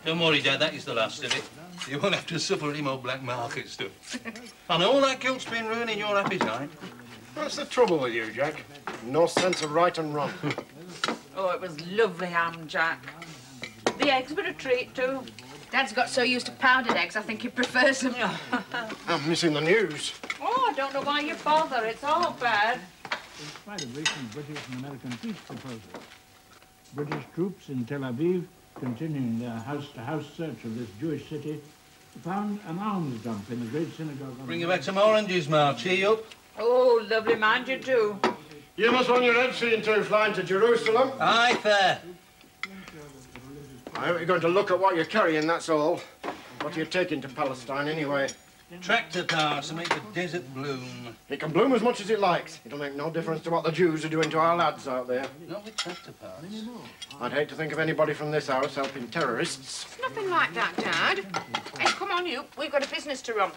Don't worry, Dad, that is the last of it. You won't have to suffer any more black market stuff. And all that gilt's been ruining your appetite. What's the trouble with you, Jack? No sense of right and wrong. Oh, it was lovely ham, Jack. The eggs were a treat, too. Dad's got so used to powdered eggs, I think he prefers them. I'm missing the news. Oh, I don't know why you bother. It's all bad. In spite of recent British and American peace proposals, British troops in Tel Aviv, continuing their house-to-house search of this Jewish city, found an alms dump in the great synagogue. Bring you back some oranges, Ma. Cheer up. Oh, lovely, mind you, too. You must want your head seen to flying to Jerusalem. Aye, fair. I hope you're going to look at what you're carrying, that's all. What are you taking to Palestine, anyway? Tractor parts to make the desert bloom. It can bloom as much as it likes. It'll make no difference to what the Jews are doing to our lads out there. Not with tractor parts. I'd hate to think of anybody from this house helping terrorists. Nothing like that, Dad. Hey, come on, you. We've got a business to run.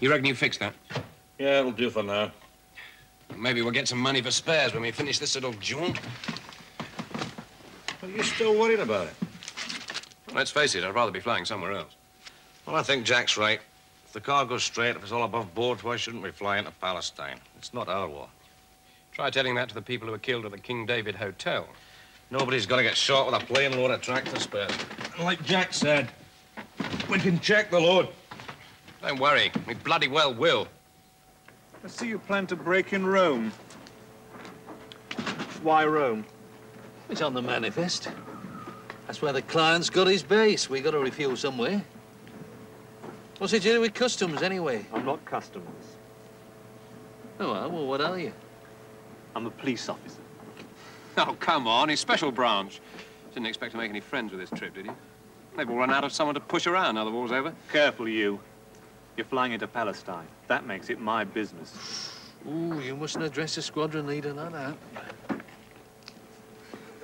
You reckon you fixed that? Yeah, it'll do for now. Maybe we'll get some money for spares when we finish this little jaunt. But you're still worried about it. Well, let's face it, I'd rather be flying somewhere else. Well, I think Jack's right. If the car goes straight, if it's all above board, why shouldn't we fly into Palestine? It's not our war. Try telling that to the people who were killed at the King David Hotel. Nobody's gonna get shot with a plane load of tractor spares. And like Jack said, we can check the load. Don't worry, we bloody well will. I see you plan to break in Rome. Why Rome? It's on the manifest. That's where the client's got his base. We got to refuel somewhere. What's it to do with customs, anyway? I'm not customs. Oh, well, what are you? I'm a police officer. Oh, come on, he's special branch. Didn't expect to make any friends with this trip, did you? Maybe we'll run out of someone to push around now the war's over. Careful, you. You're flying into Palestine. That makes it my business. Ooh, you mustn't address a squadron leader like that.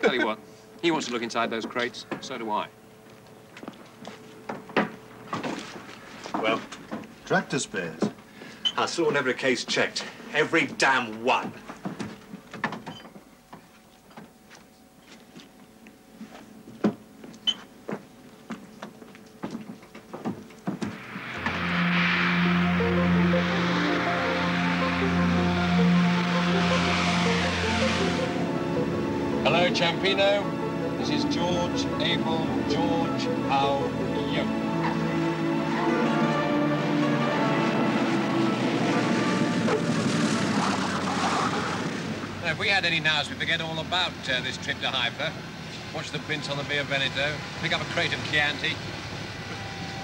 Tell you what, he wants to look inside those crates. So do I. Well? Tractor spares. I saw every case checked. Every damn one. Hello, Champino. This is George, Abel, George, how are you? Now, if we had any nows, we'd forget all about this trip to Heffer. Watch the prints on the Via Veneto, pick up a crate of Chianti.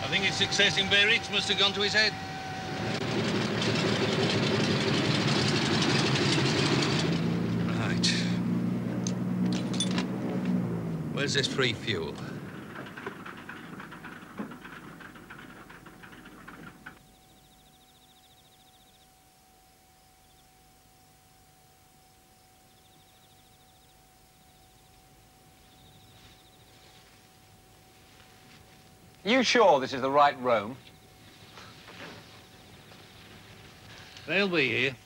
I think his success in Biarritz must have gone to his head. Right. Where's this free fuel? You sure this is the right Rome? They'll be here.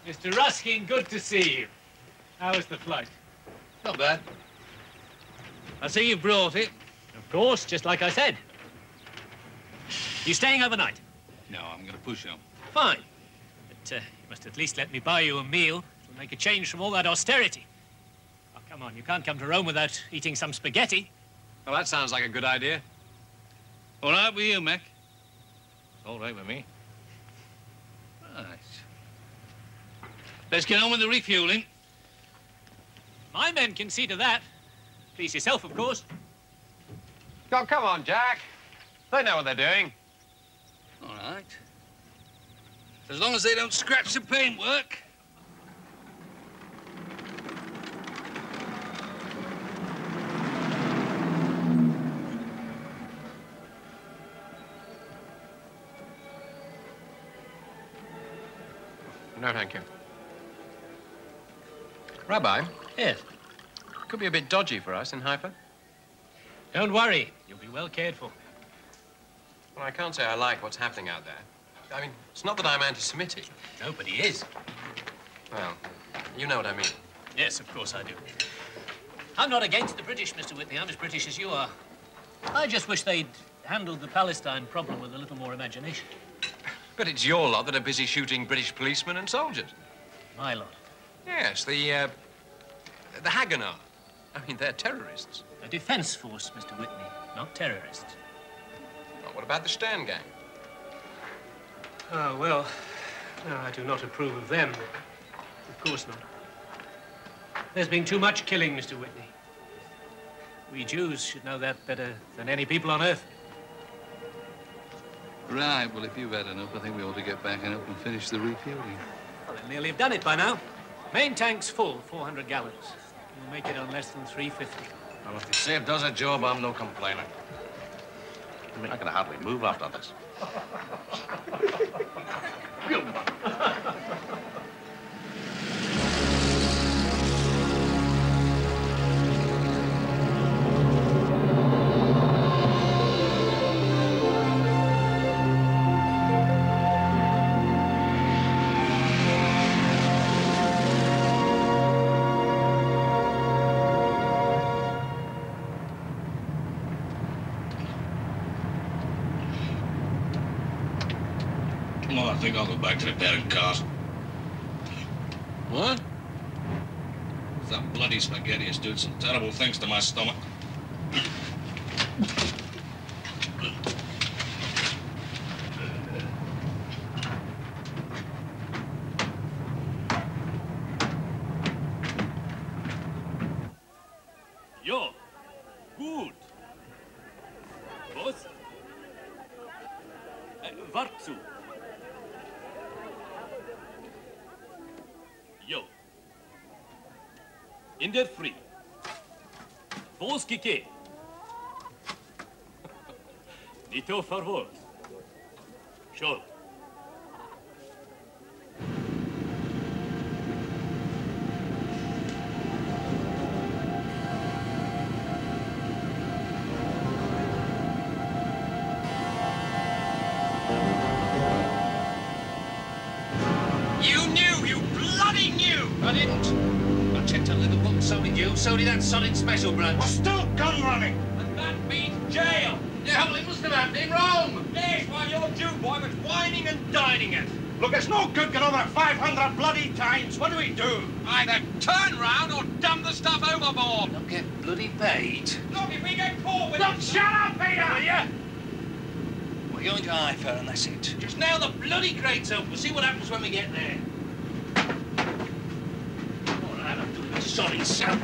Mr. Ruskin, good to see you. How was the flight? Not bad. I see you brought it. Of course, just like I said. You staying overnight? No, I'm going to push on. Fine. But you must at least let me buy you a meal. It'll make a change from all that austerity. Oh, come on, you can't come to Rome without eating some spaghetti. Well, that sounds like a good idea. All right with you, Mac? All right with me. Right. Let's get on with the refueling. My men can see to that. Please yourself, of course. God, come on, Jack. They know what they're doing. All right. As long as they don't scratch the paintwork. No, thank you. Rabbi? Yes. Could be a bit dodgy for us in Heffer. Don't worry. You'll be well cared for. Well, I can't say I like what's happening out there. I mean, it's not that I'm anti-Semitic. Nobody is. Well, you know what I mean. Yes, of course I do. I'm not against the British, Mr. Whitney. I'm as British as you are. I just wish they'd handled the Palestine problem with a little more imagination. But it's your lot that are busy shooting British policemen and soldiers. My lot. Yes, the Haganah. I mean, they're terrorists. A defense force, Mr. Whitney, not terrorists. Well, what about the Stern gang? Oh, well, no, I do not approve of them. Of course not. There's been too much killing, Mr. Whitney. We Jews should know that better than any people on earth. Right, well, if you've had enough, I think we ought to get back up and finish the refueling. Well, they nearly have done it by now. Main tank's full, 400 gallons. We'll make it on less than 350. Well, if the safe does a job, I'm no complainer. I mean, I can hardly move after this. Well, I think I'll go back to the parent cars. What? That bloody spaghetti is doing some terrible things to my stomach. Jo, gut. Was? Wart zu. Jo. In der Früh. Was geht? Dito favor. Schon. I didn't. I checked a little book, so did you, so did that sodding special branch. We're still gun running. And that means jail. Yeah, well, it must have happened in Rome. Yes, while your Jew boy was whining and dining it. Look, it's no good getting over 500 bloody times. What do we do? Either turn round or dump the stuff overboard. Don't get bloody paid. Look, if we get caught with Look, shut up, Peter! will ya? We're going to Heffer, and that's it. Just nail the bloody crates up. We'll see what happens when we get there. All right, I'm doing the sorry, son.